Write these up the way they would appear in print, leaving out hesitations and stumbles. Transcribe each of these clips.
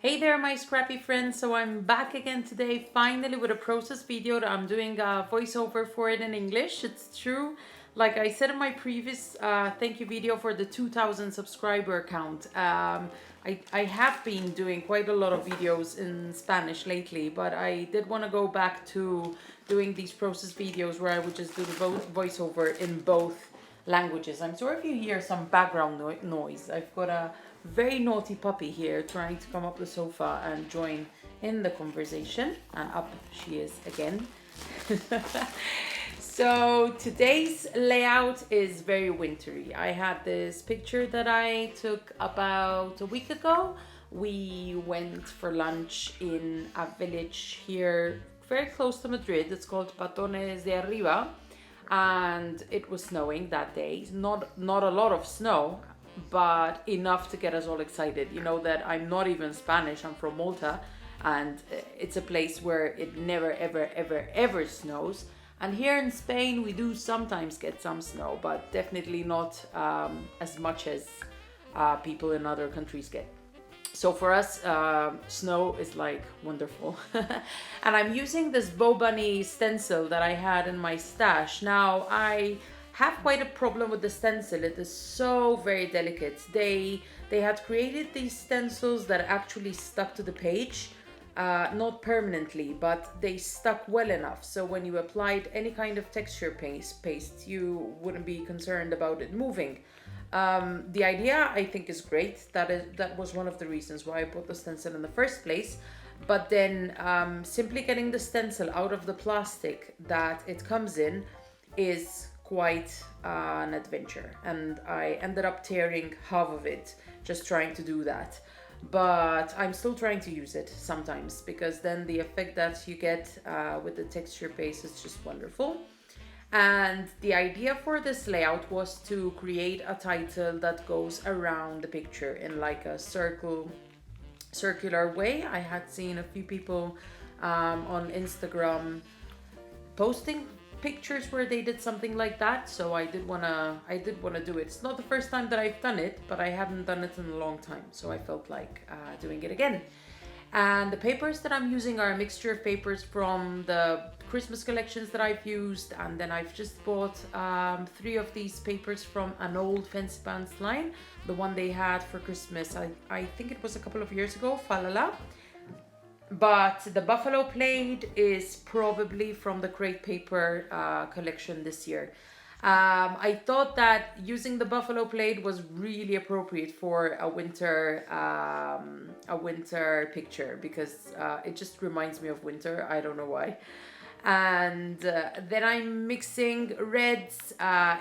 Hey there, my scrappy friends. So I'm back again today, finally with a process video that I'm doing a voiceover for it in English. It's true. Like I said in my previous thank you video for the 2000 subscriber count, I have been doing quite a lot of videos in Spanish lately, but I did want to go back to doing these process videos where I would just do the voiceover in both languages. I'm sorry if you hear some background noise. I've got a very naughty puppy here trying to come up the sofa and join in the conversation, and up she is again. So today's layout is very wintry. I had this picture that I took about a week ago. We went for lunch in a village here very close to Madrid. It's called Patones de Arriba, and it was snowing that day. Not a lot of snow, but enough to get us all excited. You know that I'm not even Spanish, I'm from Malta, and it's a place where it never ever snows. And here in Spain we do sometimes get some snow, but definitely not as much as people in other countries get. So for us, snow is like wonderful. And I'm using this Bow Bunny stencil that I had in my stash. Now I have quite a problem with the stencil. It is so very delicate. They had created these stencils that actually stuck to the page, not permanently, but they stuck well enough. So when you applied any kind of texture paste, you wouldn't be concerned about it moving. The idea, I think, is great. That was one of the reasons why I bought the stencil in the first place. But then simply getting the stencil out of the plastic that it comes in is quite an adventure. And I ended up tearing half of it just trying to do that. But I'm still trying to use it sometimes, because then the effect that you get with the texture paste is just wonderful. And the idea for this layout was to create a title that goes around the picture in like a circular way. I had seen a few people on Instagram posting pictures where they did something like that, so I did wanna do it. It's not the first time that I've done it, but I haven't done it in a long time, so I felt like doing it again. And the papers that I'm using are a mixture of papers from the Christmas collections that I've used, and then I've just bought 3 of these papers from an old Fancy Pants line, the one they had for Christmas. I think it was a couple of years ago, Falala. But the buffalo plaid is probably from the Crate Paper collection this year. I thought that using the buffalo plaid was really appropriate for a winter picture, because it just reminds me of winter. I don't know why. And then I'm mixing reds.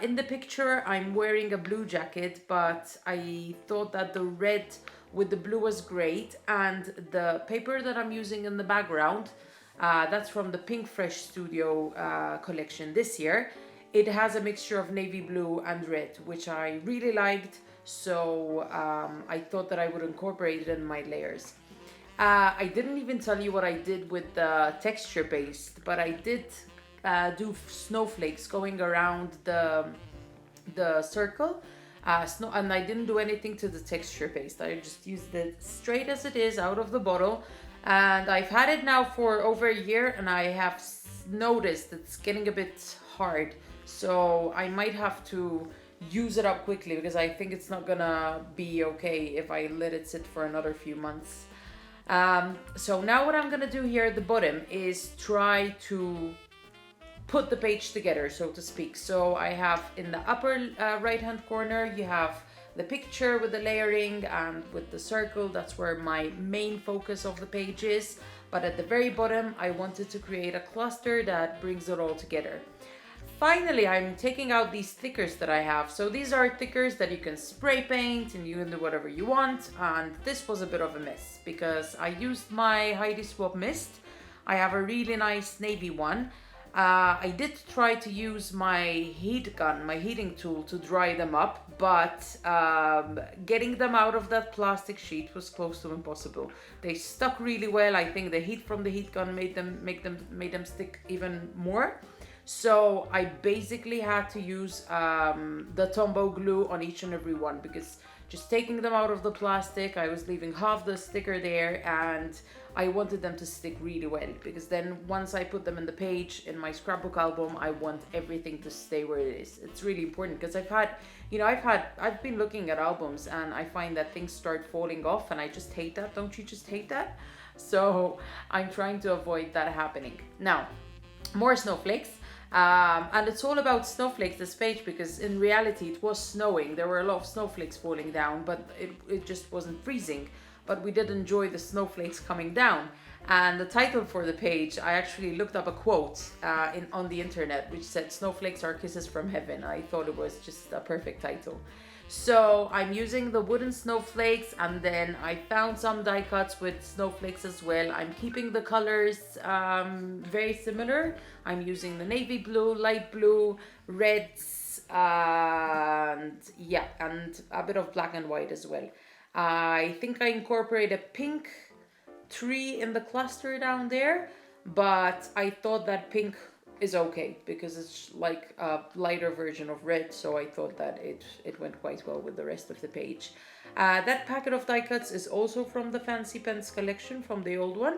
In the picture I'm wearing a blue jacket, but I thought that the red with the blue was great. And the paper that I'm using in the background, that's from the Pink Fresh Studio collection this year. It has a mixture of navy blue and red, which I really liked, so I thought that I would incorporate it in my layers. I didn't even tell you what I did with the texture paste, but I did do snowflakes going around the circle. And I didn't do anything to the texture paste. I just used it straight as it is out of the bottle. And I've had it now for over a year, and I have noticed it's getting a bit hard. So I might have to use it up quickly, because I think it's not gonna be okay if I let it sit for another few months. So now what I'm gonna do here at the bottom is try to put the page together, so to speak. So I have in the upper right hand corner, you have the picture with the layering and with the circle. That's where my main focus of the page is. But at the very bottom, I wanted to create a cluster that brings it all together. Finally, I'm taking out these stickers that I have. So these are stickers that you can spray paint and you can do whatever you want. And this was a bit of a mess because I used my Heidi Swap mist. I have a really nice navy one. I did try to use my heat gun, my heating tool, to dry them up, but getting them out of that plastic sheet was close to impossible. They stuck really well. I think the heat from the heat gun made them stick even more. So I basically had to use the Tombow glue on each and every one, because just taking them out of the plastic. I was leaving half the sticker there, and I wanted them to stick really well, because then once I put them in the page in my scrapbook album, I want everything to stay where it is. It's really important, because I've been looking at albums, and I find that things start falling off, and I just hate that. Don't you just hate that? So I'm trying to avoid that happening. Now, more snowflakes. And it's all about snowflakes, this page, because in reality it was snowing. There were a lot of snowflakes falling down, but it just wasn't freezing. But we did enjoy the snowflakes coming down. And the title for the page, I actually looked up a quote on the internet which said, "Snowflakes are kisses from heaven." I thought it was just a perfect title. So I'm using the wooden snowflakes, and then I found some die cuts with snowflakes as well. I'm keeping the colors very similar. I'm using the navy blue, light blue, reds, and yeah, and a bit of black and white as well. I think I incorporate a pink tree in the cluster down there, but I thought that pink is okay because it's like a lighter version of red, so I thought that it went quite well with the rest of the page. That packet of die cuts is also from the Fancy Pens collection, from the old one,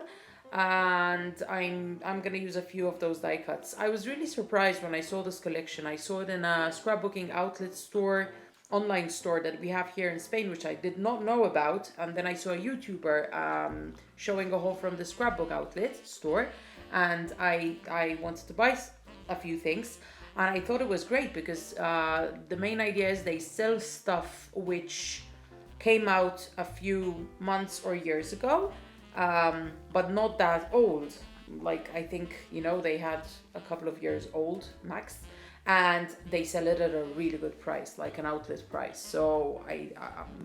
and I'm gonna use a few of those die cuts. I was really surprised when I saw this collection. I saw it in a scrapbooking outlet store, online store that we have here in Spain, which I did not know about, and then I saw a YouTuber showing a haul from the scrapbook outlet store, and I wanted to buy a few things, and I thought it was great because the main idea is they sell stuff which came out a few months or years ago, but not that old. Like, I think, they had a couple of years old max, and they sell it at a really good price, like an outlet price. So I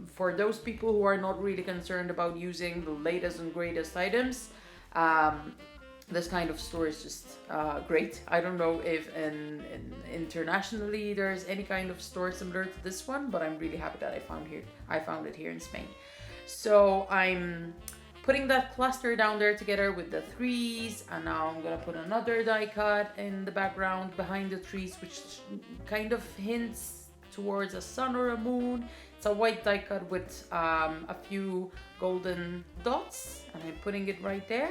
for those people who are not really concerned about using the latest and greatest items, this kind of store is just great. I don't know if in internationally there's any kind of store similar to this one, but I'm really happy that I found it here in Spain. So I'm putting that cluster down there together with the threes, and now I'm gonna put another die cut in the background behind the trees, which kind of hints towards a sun or a moon. It's a white die cut with a few golden dots, and I'm putting it right there.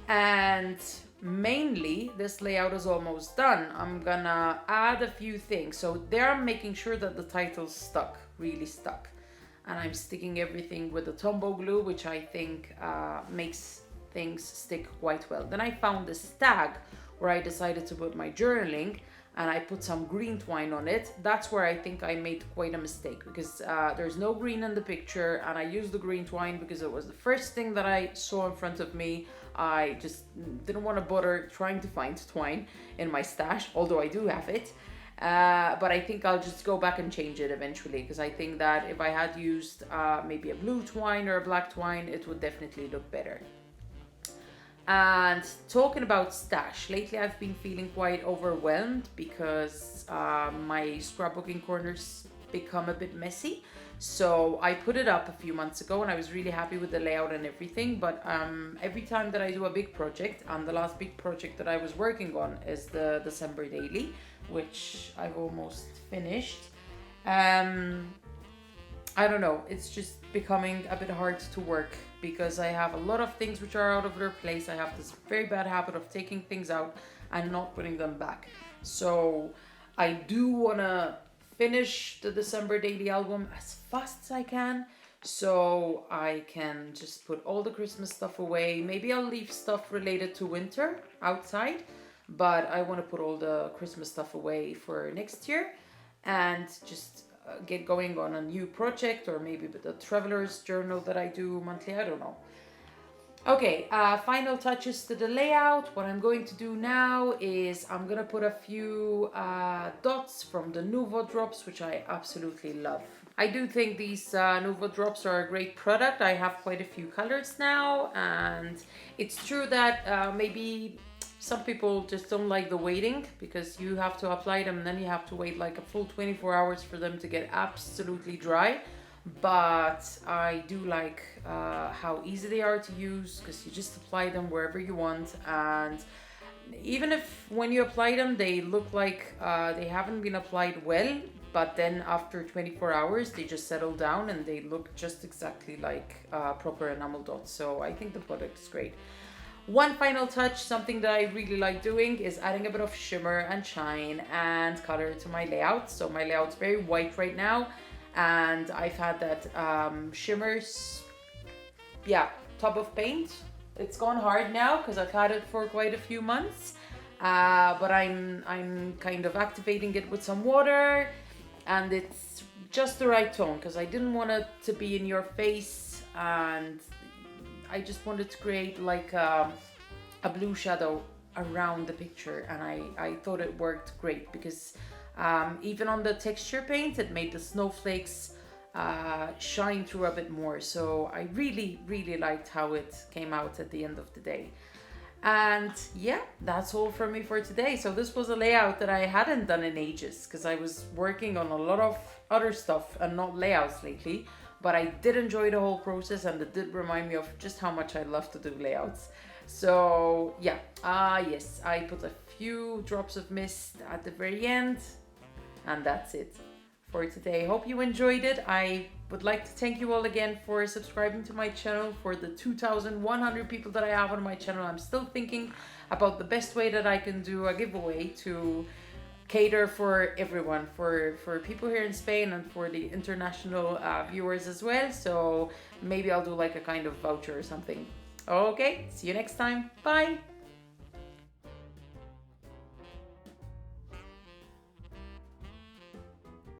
And mainly this layout is almost done. I'm gonna add a few things. So there I'm making sure that the title's really stuck. And I'm sticking everything with the Tombow glue, which I think makes things stick quite well. Then I found this tag where I decided to put my journaling, and I put some green twine on it. That's where I think I made quite a mistake, because there's no green in the picture, and I used the green twine because it was the first thing that I saw in front of me. I just didn't want to bother trying to find twine in my stash, although I do have it. But I think I'll just go back and change it eventually, because I think that if I had used maybe a blue twine or a black twine, it would definitely look better. And talking about stash, lately I've been feeling quite overwhelmed because my scrapbooking corners become a bit messy. So I put it up a few months ago, and I was really happy with the layout and everything, but every time that I do a big project, and the last big project that I was working on is the December daily, which I've almost finished. I don't know, it's just becoming a bit hard to work because I have a lot of things which are out of their place. I have this very bad habit of taking things out and not putting them back. So I do want to finish the December daily album as fast as I can, so I can just put all the Christmas stuff away. Maybe I'll leave stuff related to winter outside, but I want to put all the Christmas stuff away for next year and just get going on a new project, or maybe with the traveler's journal that I do monthly. I don't know. Okay, final touches to the layout. What I'm going to do now is I'm gonna put a few dots from the Nouveau drops, which I absolutely love. I do think these Nouveau drops are a great product. I have quite a few colors now, and it's true that maybe some people just don't like the waiting, because you have to apply them and then you have to wait like a full 24 hours for them to get absolutely dry. But I do like how easy they are to use, because you just apply them wherever you want, and even if when you apply them they look like they haven't been applied well, but then after 24 hours they just settle down and they look just exactly like proper enamel dots. So I think the product is great. One final touch, something that I really like doing, is adding a bit of shimmer and shine and color to my layout. So my layout's very white right now, and I've had that shimmers, yeah, tub of paint. It's gone hard now because I've had it for quite a few months, but I'm kind of activating it with some water, and it's just the right tone because I didn't want it to be in your face, and I just wanted to create like a blue shadow around the picture, and I thought it worked great because even on the texture paint it made the snowflakes shine through a bit more. So I really liked how it came out at the end of the day. And yeah, that's all from me for today. So this was a layout that I hadn't done in ages because I was working on a lot of other stuff and not layouts lately, but I did enjoy the whole process, and it did remind me of just how much I love to do layouts. So yeah, yes, I put a few drops of mist at the very end, and that's it for today. Hope you enjoyed it. I would like to thank you all again for subscribing to my channel. For the 2,100 people that I have on my channel, I'm still thinking about the best way that I can do a giveaway to cater for everyone, for people here in Spain and for the international viewers as well. So maybe I'll do like a kind of voucher or something. Okay, see you next time. Bye.